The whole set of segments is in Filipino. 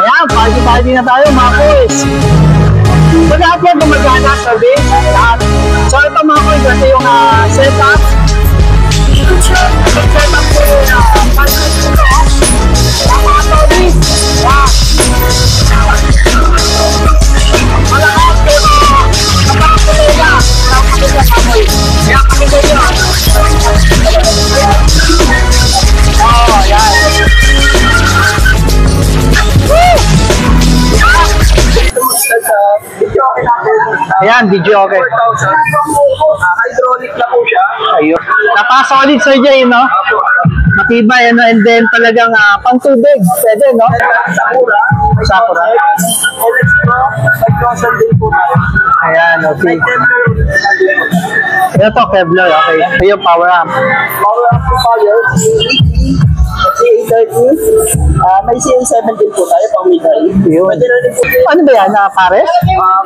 Ayan, party-party na tayo mga boys. So lahat yan gumagana sa day. Lahat. So ito mga boys, ito yung setup. Setup ko yung party ko. Mga tolis. Malakas ko na kapag-kulega. Kapag-kulega kami. Kaya kami ganyan. Oh, yan. Ayan, video okay. Hydraulic na po siya. Ayun. Napaka-solid Sir Jay, no? Matibay, ano, and then talagang pang tubig. Pwede, no? Sakura. Sakura. Electro. Nag-crossal din po tayo. Ayan, okay. Ito, Kevlar, okay. Ayun, power amp. Power amplifier. CA30. May CA7 din po tayo, pang midnight. Yun. Pwede na rin po. Ano ba yan? Pares?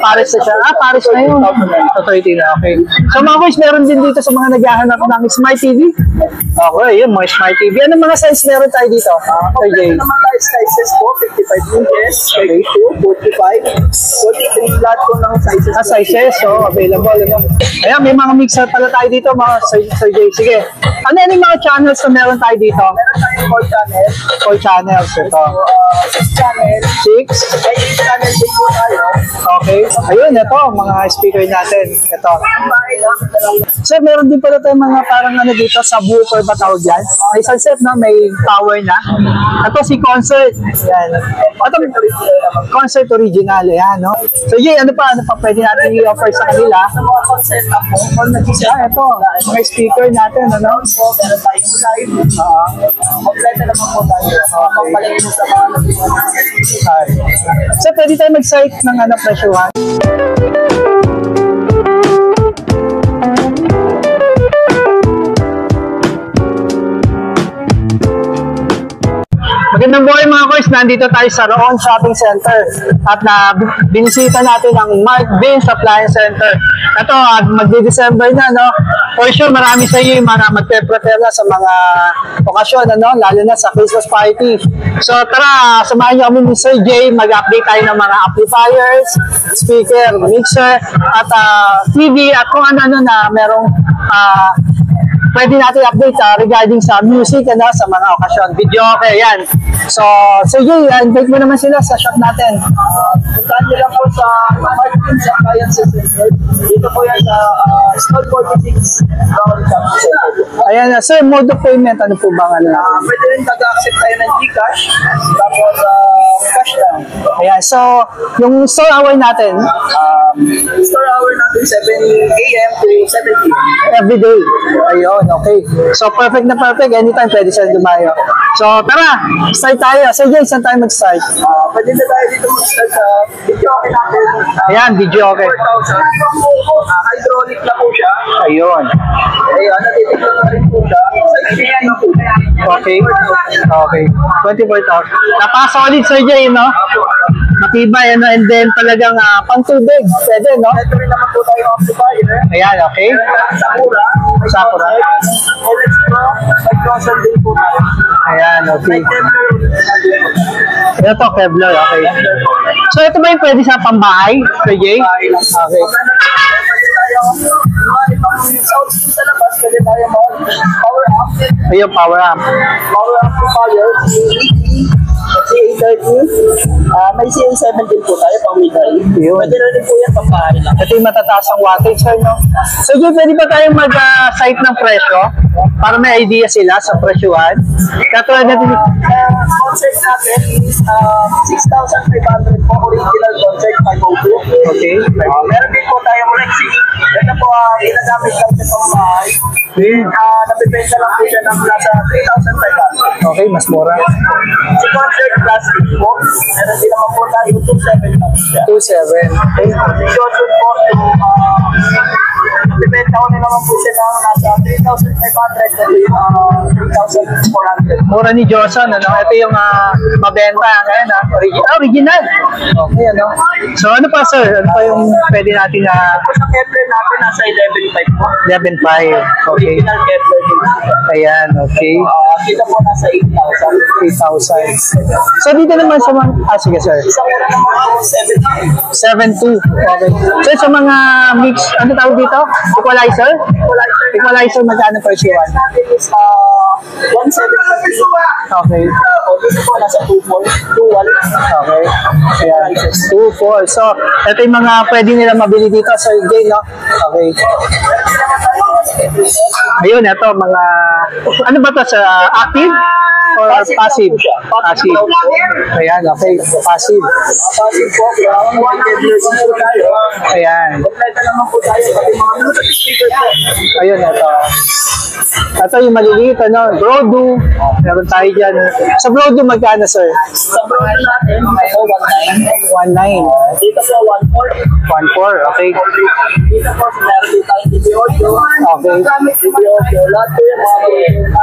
Pares na siya. Pares na yun. So, 30 na, okay. So, mga boys, meron din dito sa mga naghahanap ng Smart TV. Okay, yun, mga Smart TV. Anong mga size meron tayo dito? Kompleto naman tayo sizes po, 55 inches, 32, 45, 43, lahat po ng sizes. Sizes, so available. Ano? Ayan, may mga mixer pala tayo dito, mga Sir Jay. Sige. Ano yung mga channels na meron tayo dito? Meron tayong 4 channels. 4 channels, ito. 6 channels. 6? May 8 channels din po tayo. Okay. Ayun, ito, mga speaker natin. Ito. Sir, meron din pala tayong mga parang ano dito, subwoofer ba tawag yan? May isang set na, may power na. Ito si Concert. Yan. Ito, Concert original. Yan, no? So, Jay, ano pa pwede natin i-offer sa kanila? Sa mga concept na po, Ito, may speaker natin, ano? meron tayong live. Kompleto naman po tayo. Pampalagay mo sa mga So, pwede tayo mag-site ng presyuhan? Magandang buhay mga boys, nandito tayo sa Roon Shopping Center at binisita natin ang Mark Vince Appliance Center. Ito, magdi-December na, no? For sure, marami sa inyo yung mga magpe-prepare na sa mga okasyon, ano? Lalo na sa Christmas party. So tara, samahan niyo kami ni Sir Jay, mag-update tayo ng mga amplifiers, speaker, mixer, at TV, at kung ano-ano na merong pwede natin update regarding sa music, ano, sa mga okasyon. Video okay, yan. So, Sir Jay, invite mo naman sila sa shop natin. Puntahan nyo lang po sa Mark Vince Appliance Center. Dito po yan sa Stall 46 Round Shopping Center. Ayan, sir, mode of payment, ano po bang ano? Pwede rin mag-accept tayo ng Gcash. Tapos, cash lang. Ayan, so, yung store hour natin, Store hour natin 7 a.m. to 7 p.m. every day. Ayun, okay. So, perfect na perfect. Anytime pwede siya dumayo. So, tara, start tayo. Sir Jay, saan tayo mag-start? Pwede na tayo dito mag-start sa video okay natin. Ayan, video okay. 4,000. Hydraulic na po siya. Ayun. Ayun, natitignan na rin po siya. Sa experience na po. Okay. Okay. 24,000. Napaka-solid, Sir Jay, no? Matibay, ano, and then talagang pang tubig. Pwede, no? Ito rin naman po tayo amplifier. Ayan, okay. Sakura. Sakura. Electro. Nag-crossal din po tayo. Ayan, okay. May Ito, Kevlar, okay. So, ito ba yung pwede sa pambahay, Sir Jay? Okay. Pwede tayo sound sa labas. Pwede tayo power amp. Ayun, power amp. Power amplifier. CA30. May CA7 din po tayo, pang midnight. Pwede na rin po yan pang bahay lang. Ito yung matataas ang wattage, sir, no? So, Jay, pwede ba tayong mag-site ng presyo para may idea sila sa presyuhan? Katulad natin, Concert natin is 6,500 po, original concert 502. okay. Meron din po tayong Rexy. Ito po, ginagamit lang sa pambahay. Nabibenta lang po siya ng nasa 3,500. Okay, mas mura. Si concert plastic po, meron din naman po tayo 2,700 siya. 2,700. Okay. Si Johnson po, nabibenta nauna naman po siya ng nasa 3,500 to 3,400. Mura ni Johnson, ano? Ito yung mabenta ngayon, original. Okay, ano? So, ano pa, sir? Ano pa yung pwede natin na... Sa Kepler natin, nasa 11,500 po. 11.5. Okay. Original Kepler din. Ayan, okay. Kita po nasa 8,000. 8,000. So, dito naman sa mga... sige, sir. Isang mura naman po, 7,000. 7.2. Okay. So, sa mga mix, ano tawag dito? Equalizer? Equalizer, magkano per siwan? Natin is 1,700. Okay. Dito po, nasa 2,400. Dual. Okay. Ayan. 2.4. So, ito yung mga pwede nila mabili dito sa Jay, no? Okay. Ayun, ito mga... Ano ba ito? Sa active? Or passive? Passive. Ayan, okay. Passive. Passive po. One Kepler po tayo. Ayan. Kompleto naman po tayo. Pati mga Bluetooth speaker po. Ayun, ito. Ito yung maliliit, ano? Brodo. Meron tayo dyan. Sa Brodo, magkano, sir? Sa brand natin, ito 1,900. 1.9. Dito po 1,400. 1.4. Okay. Dito po, meron din tayong TV audio. Okay. TV audio. Lahat po yan mga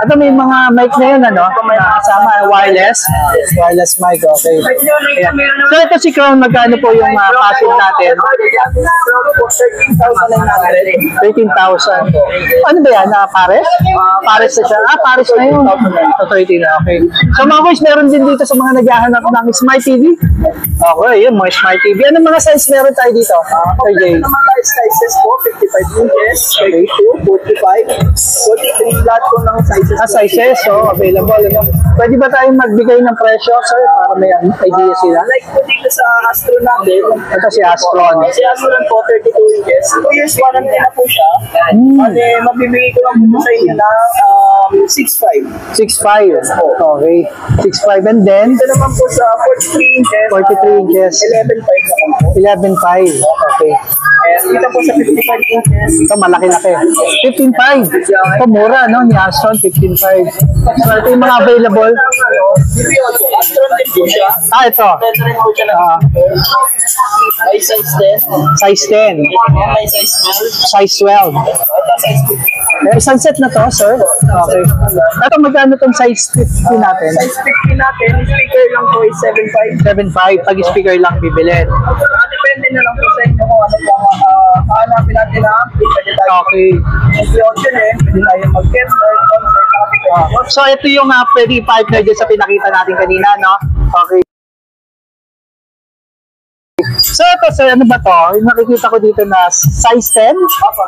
Ito may mga mic na yun, ano? Kasama, wireless. Wireless mic, okay. Ayan. So, ito si Crown, magkano po yung passive natin? 13,900. 13,000. Ano ba yan? Pares? Pares na siya. Pares na yun. So, 13 na, okay. So, mga boys, meron din dito sa mga naghahanap ng Smart TV. Okay, yun, mga Smart TV. Ano mga size meron tayo dito? Kompleto naman tayo sizes po, 55 inches, 32, 45, 43, lahat po ng sizes. Sizes, so available. Ano? Pwede ba tayong magbigay ng presyo, sir, para may idea sila? Like po dito sa Astro natin, Ito si Astron. si Astron po, 32 inches. 2 years warranty na po siya. Kasi mabibigay ko lang po sa inyo ng 6,500. 6.5. Okay. 6.5 and then Ito naman po sa 43 inches. 43 inches. 11,500 naman po. 11.5. Okay. And dito po sa 55 inches. Ito malaki-laki. 15.5. Ito mura, no? Ni Astron, 15.5. So ito yung mga available. Astron din po siya. Ito. Ito rin po siya na. May size 10. Size 10. May size 12. Size 12. Ito size 15. Isang set na to, sir. Okay. Ito magkano itong size 50 natin? Size 15 natin, speaker lang po is 7,500. 7.5. Pag speaker lang bibilin. Depende na lang po sa inyo kung ano po hahanapin natin na ampli. Pwede tayo Okay. mag-audio pwede tayo mag-Kepler, concert, So ito yung pwede partner dyan sa pinakita natin kanina, no? Okay. So ito, sir, ano ba to? Yung nakikita ko dito na size 10?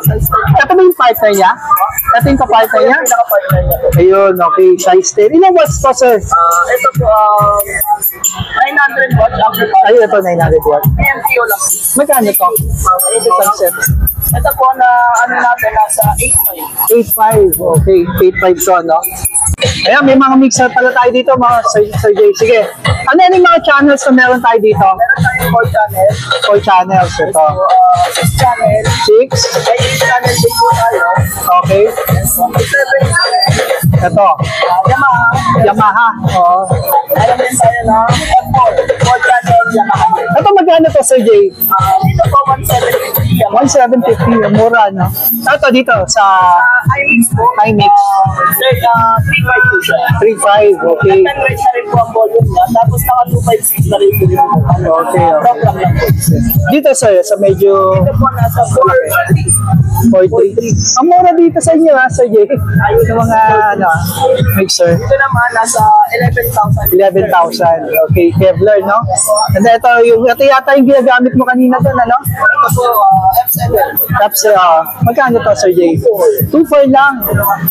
size 10. Ito ba yung partner niya? Ito yung kapartner niya? Pinaka-partner niya po. Ayun, okay. Size 10. Ilang watts to, sir? Ito po, 900 watts amplifier. Ayun, ito 900 watts. PMPO lang. Magkano to? Isang set. Ito po na ano natin nasa 8,500. 8.5. Okay, 8.5 to, no? Ayan, may mga mixer pala tayo dito, mga Sir Jay. Sige. Ano yung mga channels na meron tayo dito? Meron tayong 4 channels. 4 channels. Ito. 6 channels. 6. May 8 channels din po tayo. Okay. 7. Ito. Yamaha. Yamaha. Oo. Alam din tayo ng M4. 4 channels Yamaha. Ito magkano to, Sir Jay? Dito po 1,750 Yamaha. 1,750. Mura, no? Ito dito sa iMix po. iMix. 3.5 po siya. 3.5. Okay. 10 rate na rin po ang volume niya. Tapos naka 256 na rin po yung Okay. program lang po. Dito, sir, sa medyo Ito po nasa 4. 43. Ang mura dito sa inyo, ha, Sir Jay? Ayun yung mga, ano, mixer. Ito naman nasa 11,000. 11,000. Okay, Kevlar, no? And ito, ito yata yung ginagamit mo kanina doon, ano? Ito po F7. Tapos, magkano to, Sir Jay? 2.4 lang.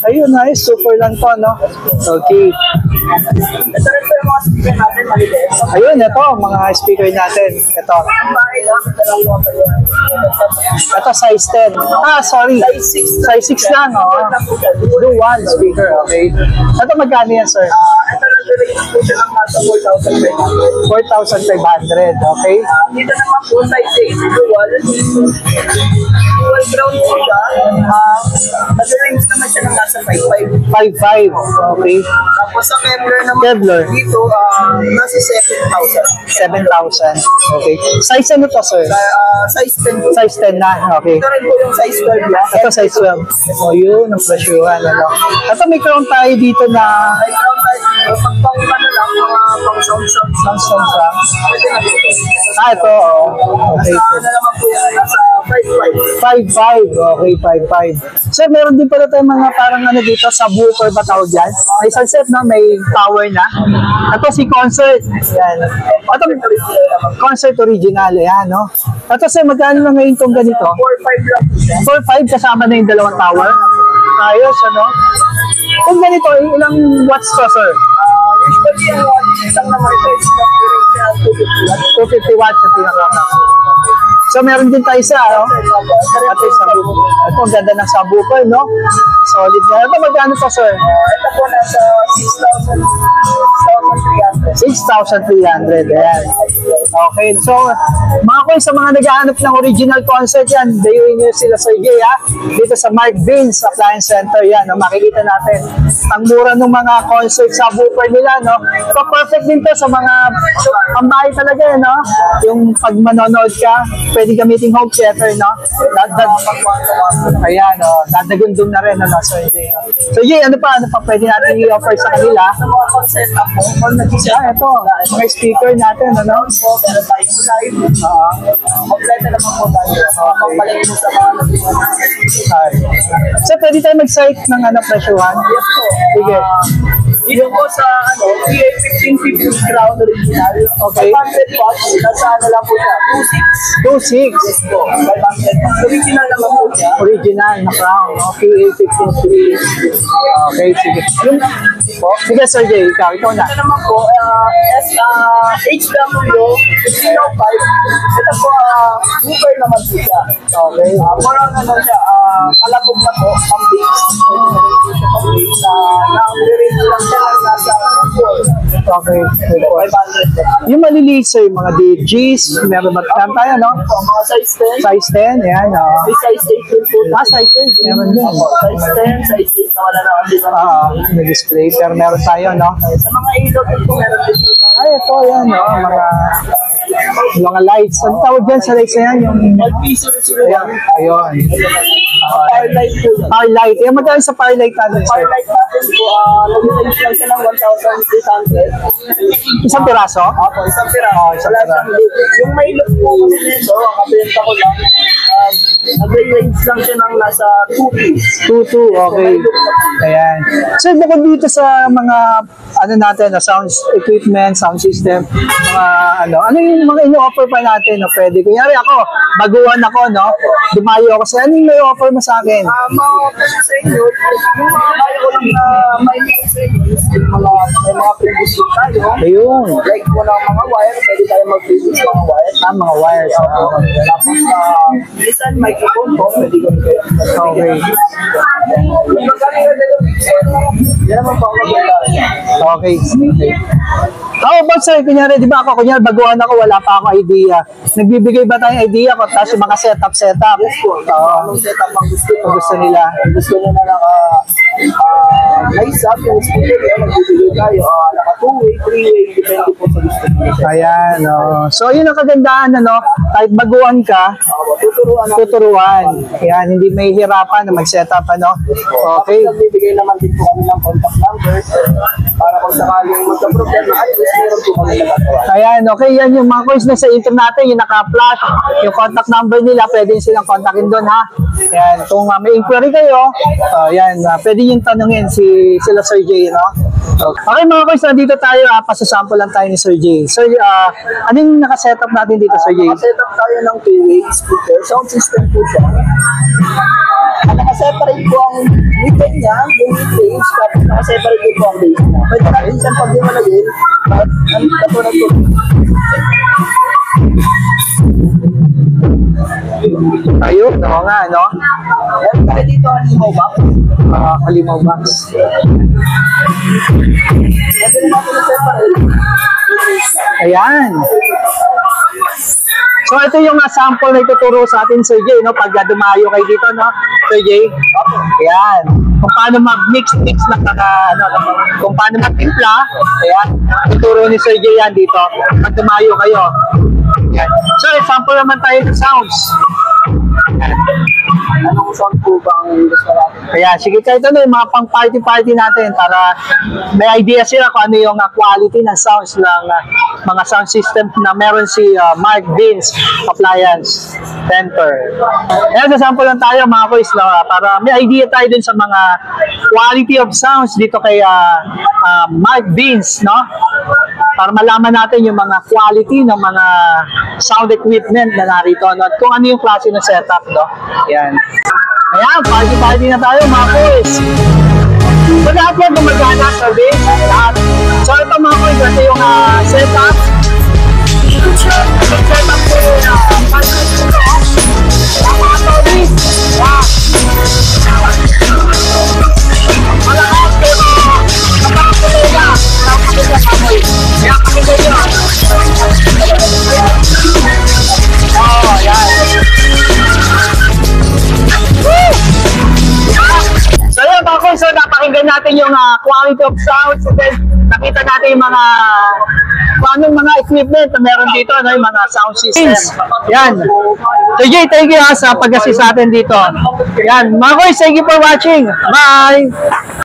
Ayun, nice. 2.4 lang to, no? Okay. Ito rin po yung mga speaker natin maliit. Ayun, ito, mga speaker natin. Ito. Ang bahay lang. Ito lang po Ito, size 10. Sorry. Size 6. Size 6 lang, oh. Blue one speaker, okay. Ito, magkano yan, sir? Ito na nag-range po siya ng nasa 4,500. 4,500, okay? Dito naman po, size 6, dual. Dual ground po siya. Nag-range naman siya ng nasa 5,500. 5,500, okay? Tapos sa Kevlar naman Kevlar. dito, nasa 7,000. 7,000, okay? Size ano to, sir? Size 10 po. Size 10 na, okay? Ito rin po yung size 12 niya. Ito size 12. O yun, ang presyuhan, ano? Ito may crown tayo dito na May crown size dito. Pag pang ano lang, mga pang sound Samsung sa... Pwede na dito. Ito, oh. Okay. Nasa ano naman po yan, nasa 5,500. 5,500, okay, 5,500. Sir, meron din pala tayong mga parang ano dito, subwoofer ba tawag yan? May sunset na, may power na. Ito si Concert. Yan. Ito, Concert original, yan, no? Ito, sir, magkano na ngayon itong ganito? 4,500 lang po siya. 4,500 kasama na yung dalawang tower. Ayos, ano? Kung ganito, ilang watts to, sir? Usually, ang isang naman ito is nag-range siya ng 250 watts. 250 watts yung pinaka. So, meron din tayo sa, ano? Ito yung subwoofer. Ito, ang ganda ng subwoofer, no? Solid na. Ito, magkano to, sir? Ito po nasa 6,300. 6,300. Ayan. Okay. So, mga koy, sa mga naghahanap ng original concert yan, dayuin nyo sila Sir Jay, ha? Dito sa Mark Vince Appliance Center, yan. No? Makikita natin. Ang mura ng mga concert subwoofer nila, no? So, perfect din to sa mga pambahay talaga, no? Yung pag manonood ka, pwede gamitin home theater, no? Ayan, no? Dadagundong na rin, no? Sir Jay. So, Jay, ano pa pwede natin i-offer sa kanila? Sa mga concept ako, kung nag-isip Ito, mga speaker natin, ano? po, meron tayong live. Complete naman po tayo. Pampalit po sa mga So, pwede tayo mag-site ng ano, presyuhan? Yes po. Sige. Dito po sa PA 1550 crown original. Okay. 500 watts. Nasa ano lang po siya. 2.6. Yes po. 500 watts. Original naman po siya. Original na crown. Okay, 15.3. Okay, sige. Yung, sige, Sir Jay, ikaw na. Ito naman po, HW 1505. Ito po, Uber naman po siya. Okay. More on ano siya, kalabog na po, pang-base. Pang-base na nang-range lang siya ng nasa 4. Okay. 500. Yung maliliit, sir, mga DGs, meron ba tayo, no? Mga size 10. Size 10, yan. May size 8 din po. Size 8, meron din. Size 10, size 8 na wala na kasi. May display, pero meron tayo, no? Sa mga ilaw din po, meron din po tayo. Ay, ito, yan, no? Mga lights. Ang tawag dyan sa lights na yan, yung... LPC rin sila. Ayan, ayun. Firelight po yan. Firelight. Eh, magkano sa firelight natin, sir? Firelight natin po, nag-range lang siya ng 1,800. Isang piraso? Apo, isang piraso. Isang Wala piraso. siyang loop. Yung may loop po kasi nito, kabenta ko lang, nag-range lang siya ng nasa 2 piece. 2.2, okay. Ayan. So, bukod dito sa mga, ano natin, sound equipment, sound system, mga, ano yung mga ino-offer pa natin, no? Pwede. Kunyari ako, baguhan ako, no? Dumayo ako sa, ano yung may offer mo sa akin? Mga sa inyo, yung mga kaya ko lang na may mga sa inyo, may mga previous din tayo. Ayun. Like mo ng mga wire, pwede tayo mag-previous mga wire. Mga wires. Tapos, minsan microphone po, pwede ko kayo. Okay. Yung magaling na dito, yan naman po ang maganda. Okay. How about, sir, kunyari, di ba ako, kunyari, baguhan ako, wala pa akong idea. Nagbibigay ba tayong idea ko? Tapos yung mga setup. Yes po, anong setup ang gusto Kung gusto nila. Gusto nyo na nice up yung speaker yun, nagbibigay tayo. Naka 2-way, 3-way, depende po sa gusto nyo. Ayan, so yun ang kagandahan, ano, kahit baguhan ka, tuturuan. Ayan, hindi may hirapan na mag-setup, ano. Okay. Nagbibigay naman din po kami ng contact numbers para kung sakaling magka-problema, at least meron po kami nagagawa. Ayan, okay, yan yung mga coins na sa internet natin, yung naka-flash, yung contact number nila, pwede silang kontakin doon, ha. Ayan, kung may inquiry kayo, yan, pwede yung tanungin sila Sir Jay, no? Okay, mga coins, nandito tayo, pasasample lang tayo ni Sir Jay. Sir, anong naka-setup natin dito, Sir Jay? Naka-setup tayo ng 2-way speaker, sound system po siya. Naka-separate po ang mid-range niya, yung mid-range, tapos naka-separate po ang bass niya. Pwede natin siyang pag-imalagin, ang katulad po. Ayun, oo nga, no? Yan Kaya dito, halimaw ba? Kalimaw box. Pwede naman ito separate. Ayan. So ito yung sample na ituturo sa atin, Sir Jay, no? Pag dumayo kayo dito, no? Sir Jay. Ayan. Kung paano mag-mix-mix na kung paano mag-timpla. Ayan. Ituturo ni Sir Jay yan dito. Pag dumayo kayo. Ayan. So example naman tayo ng sounds. Anong sound po ba ang gusto natin? Kaya sige kahit ano yung mga pang party natin para may idea sila kung ano yung quality ng sounds ng mga sound system na meron si Mark Vince Appliance Center. Ayan, sasample lang tayo mga boys para may idea tayo dun sa mga quality of sounds dito kay Mark Vince, no? Para malaman natin yung mga quality ng mga sound equipment na narito, no? At kung ano yung klase ng setup, no? Ayan. Ayan, party na tayo mga boys. So lahat yan gumagana sa base. Lahat. So ito mga boys, ito yung setup. Yung setup ko yung ang mga toys. Malakas pero napakakulega. Napakakulega kami. Kaya kami kayo. Oh, yan. So yun mga boys, so napakinggan natin yung quality of sounds and then nakita natin yung mga anong mga equipment na meron dito, no? Yung mga sound system. Yan. So Jay, thank you sa pag-assist sa atin dito. Yan. Mga boys, thank you for watching. Bye!